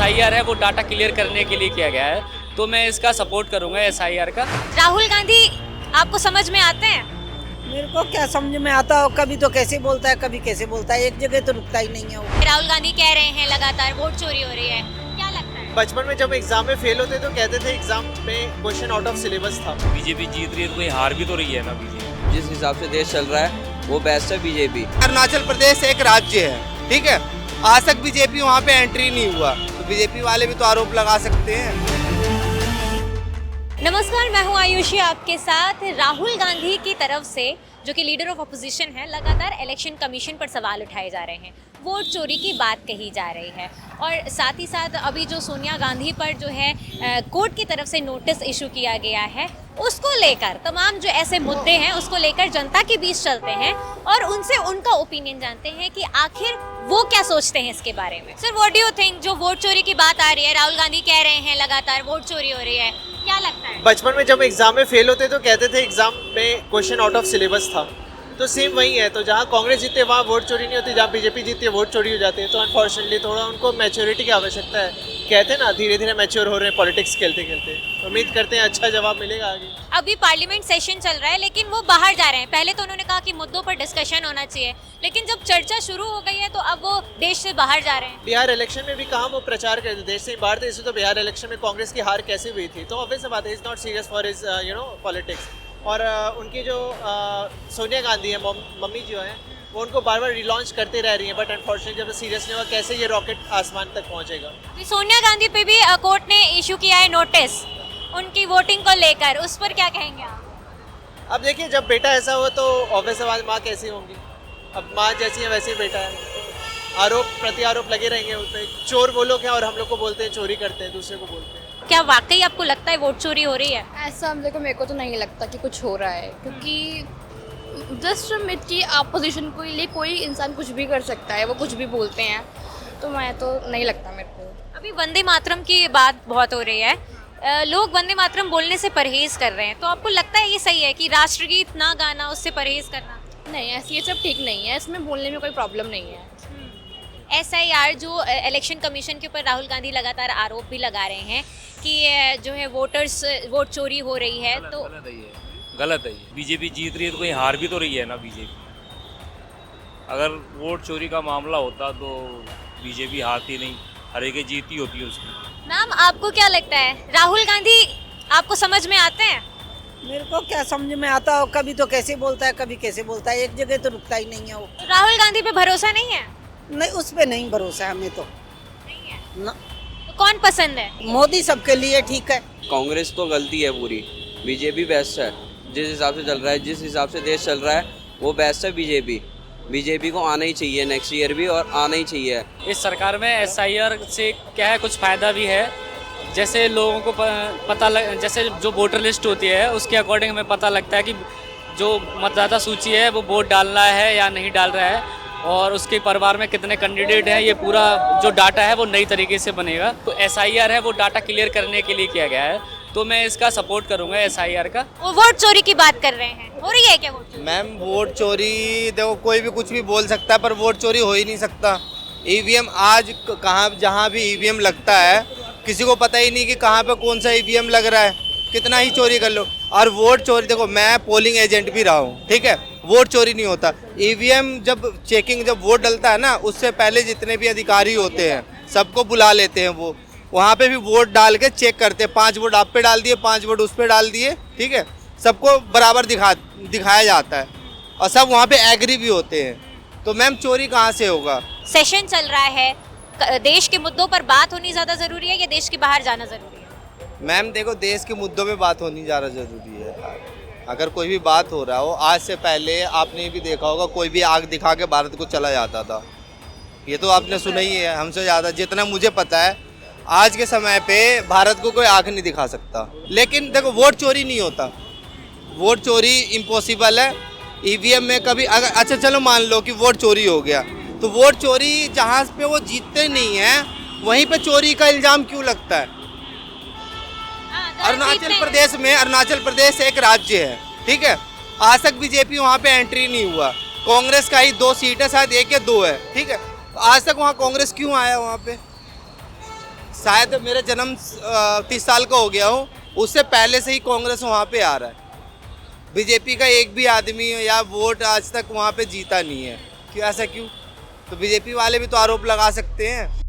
SIR है वो data clear करने के लिए किया गया है, तो मैं इसका सपोर्ट करूंगा SIR का। राहुल गांधी आपको समझ में आते हैं? मेरे को क्या समझ में आता हो, कभी तो कैसे बोलता है कभी कैसे बोलता है, एक जगह तो रुकता ही नहीं है वो। राहुल गांधी कह रहे हैं लगातार वोट चोरी हो रही है, क्या लगता है? बचपन में जब एग्जाम में फेल होते तो कहते थे एग्जाम में क्वेश्चन आउट ऑफ सिलेबस था। बीजेपी जीत रही है तो कोई हार भी तो रही है ना बीजेपी। जिस हिसाब से देश चल रहा है वो बेस्ट है बीजेपी। अरुणाचल प्रदेश एक राज्य है, ठीक है, आज तक बीजेपी वहाँ पे एंट्री नहीं हुआ, तो बीजेपी वाले भी तो आरोप लगा सकते हैं। नमस्कार, मैं हूं आयुषी आपके साथ। राहुल गांधी की तरफ से जो कि लीडर ऑफ अपोजिशन है, लगातार इलेक्शन कमीशन पर सवाल उठाए जा रहे हैं, वोट चोरी की बात कही जा रही है और साथ ही साथ अभी जो सोनिया गांधी पर जो है कोर्ट की तरफ से नोटिस इशू किया गया है, उसको लेकर तमाम जो ऐसे मुद्दे हैं उसको लेकर जनता के बीच चलते हैं और उनसे उनका ओपिनियन जानते हैं कि आखिर वो क्या सोचते हैं इसके बारे में। Sir, what do you think? जो वोट चोरी की बात आ रही है, राहुल गांधी कह रहे हैं लगातार वोट चोरी हो रही है, क्या लगता है? बचपन में जब एग्जाम में फेल होते तो कहते थे एग्जाम में क्वेश्चन आउट ऑफ सिलेबस था, तो सेम वही है। तो जहाँ कांग्रेस जीतती है वहाँ वोट चोरी नहीं होती, जहाँ बीजेपी जीतती है वोट चोरी हो जाती है। तो अनफॉर्चुनेटली थोड़ा उनको मैच्योरिटी की आवश्यकता है। कहते हैं ना, धीरे धीरे मैच्योर हो रहे हैं पॉलिटिक्स खेलते खेलते। उम्मीद करते हैं अच्छा जवाब मिलेगा आगे। अभी पार्लियामेंट सेशन चल रहा है लेकिन वो बाहर जा रहे हैं। पहले तो उन्होंने कहा कि मुद्दों पर डिस्कशन होना चाहिए, लेकिन जब चर्चा शुरू हो गई है तो अब वो देश से बाहर जा रहे हैं। बिहार इलेक्शन में भी कहाँ वो प्रचार करते, देश से बाहर थे। इससे तो बिहार इलेक्शन में कांग्रेस की हार कैसे हुई थी, तो ऑब्वियस बात है, is not serious for his politics. और उनकी जो सोनिया गांधी है, मम्मी जो है, वो उनको बार बार रिलॉन्च करते रह रही हैं, बट अनफॉर्चुनेटली जब सीरियस नहीं हुआ, कैसे ये रॉकेट आसमान तक पहुंचेगा। तो सोनिया गांधी पे भी कोर्ट ने इशू किया है नोटिस उनकी वोटिंग को लेकर, उस पर क्या कहेंगे आप? अब देखिए, जब बेटा ऐसा हुआ तो ऑब्वियस बात, माँ कैसी होंगी। अब माँ जैसी है वैसे ही बेटा है, आरोप प्रति आरोप लगे रहेंगे उस पर। चोर वो लोग हैं और हम लोग को बोलते हैं चोरी करते हैं, दूसरे को बोलते हैं। क्या वाकई आपको लगता है वोट चोरी हो रही है? ऐसा देखो, मेरे को तो नहीं लगता कि कुछ हो रहा है, क्योंकि जस्ट मिट्टी अपोजिशन को लिए कोई इंसान कुछ भी कर सकता है, वो कुछ भी बोलते हैं, तो मैं तो नहीं लगता मेरे को। अभी वंदे मातरम की बात बहुत हो रही है, लोग वंदे मातरम बोलने से परहेज कर रहे हैं, तो आपको लगता है ये सही है कि राष्ट्रगीत ना गाना, उससे परहेज करना? नहीं, ऐसी ये सब ठीक नहीं है, इसमें बोलने में कोई प्रॉब्लम नहीं है। SIR जो इलेक्शन कमीशन के ऊपर राहुल गांधी लगातार आरोप भी लगा रहे हैं कि जो है वोट चोरी हो रही है, तो गलत है ये। बीजेपी जीत रही है तो कोई हार भी तो रही है ना बीजेपी। अगर वोट चोरी का मामला होता तो बीजेपी हारती नहीं, हर एक जीती होती है उसकी। मैम, आपको क्या लगता है राहुल गांधी आपको समझ में आते हैं? मेरे को क्या समझ में आता हो, कभी तो कैसे बोलता है कभी कैसे बोलता है, एक जगह तो रुकता ही नहीं है वो। तो राहुल गांधी पे भरोसा नहीं है? नहीं, उस पे नहीं भरोसा है हमें तो। नहीं है ना, तो कौन पसंद है? मोदी सबके लिए ठीक है। कांग्रेस तो गलती है पूरी, बीजेपी बेस्ट है। जिस हिसाब से चल रहा है, जिस हिसाब से देश चल रहा है वो बेस्ट है बीजेपी। बीजेपी को आना ही चाहिए नेक्स्ट ईयर भी, और आना ही चाहिए। इस सरकार में SIR से क्या है, कुछ फ़ायदा भी है। जैसे लोगों को पता लग, जैसे जो वोटर लिस्ट होती है उसके अकॉर्डिंग हमें पता लगता है कि जो मतदाता सूची है वो वोट डालना है या नहीं डाल रहा है, और उसके परिवार में कितने कैंडिडेट हैं, ये पूरा जो डाटा है वो नई तरीके से बनेगा। तो SIR है वो डाटा क्लियर करने के लिए किया गया है, तो मैं इसका सपोर्ट करूंगा SIR का। वो वोट चोरी की बात कर रहे हैं, हो रही है क्या वोट चोरी? मैम, वोट चोरी देखो, कोई भी कुछ भी बोल सकता है, पर वोट चोरी हो ही नहीं सकता। ईवीएम आज कहाँ, जहाँ भी ईवीएम लगता है, किसी को पता ही नहीं कि कहाँ पे कौन सा ईवीएम लग रहा है, कितना ही चोरी कर लो। और वोट चोरी, देखो मैं पोलिंग एजेंट भी रहा हूँ, ठीक है, वोट चोरी नहीं होता। ईवीएम जब चेकिंग, जब वोट डलता है ना, उससे पहले जितने भी अधिकारी होते हैं सबको बुला लेते हैं, वो वहाँ पे भी वोट डाल के चेक करते हैं। 5 वोट आप पे डाल दिए, 5 वोट उस पे डाल दिए, ठीक है, सबको बराबर दिखाया जाता है और सब वहाँ पे एग्री भी होते हैं। तो मैम, चोरी कहाँ से होगा? सेशन चल रहा है, देश के मुद्दों पर बात होनी ज़्यादा ज़रूरी है या देश के बाहर जाना ज़रूरी है? मैम देखो, देश के मुद्दों पे बात होनी ज़्यादा ज़रूरी है। अगर कोई भी बात हो रहा हो, आज से पहले आपने भी देखा होगा, कोई भी आग दिखा के भारत को चला जाता था। ये तो आपने सुना ही है, हमसे ज़्यादा जितना मुझे पता है, आज के समय पे भारत को कोई आग नहीं दिखा सकता। लेकिन देखो, वोट चोरी नहीं होता, वोट चोरी इम्पॉसिबल है। ईवीएम में कभी अगर, अच्छा चलो मान लो कि वोट चोरी हो गया, तो वोट चोरी जहाँ पे वो जीतते नहीं हैं वहीं पे चोरी का इल्ज़ाम क्यों लगता है? अरुणाचल प्रदेश एक राज्य है, ठीक है, आज तक बीजेपी वहाँ पे एंट्री नहीं हुआ। कांग्रेस का ही 2 सीट है, शायद 1 या 2 है, ठीक है, तो आज तक वहाँ कांग्रेस क्यों आया वहाँ पे? शायद मेरा जन्म 30 साल का हो गया हूँ, उससे पहले से ही कांग्रेस वहाँ पे आ रहा है। बीजेपी का एक भी आदमी या वोट आज तक वहाँ पे जीता नहीं है। क्यों, ऐसा क्यों? तो बीजेपी वाले भी तो आरोप लगा सकते हैं।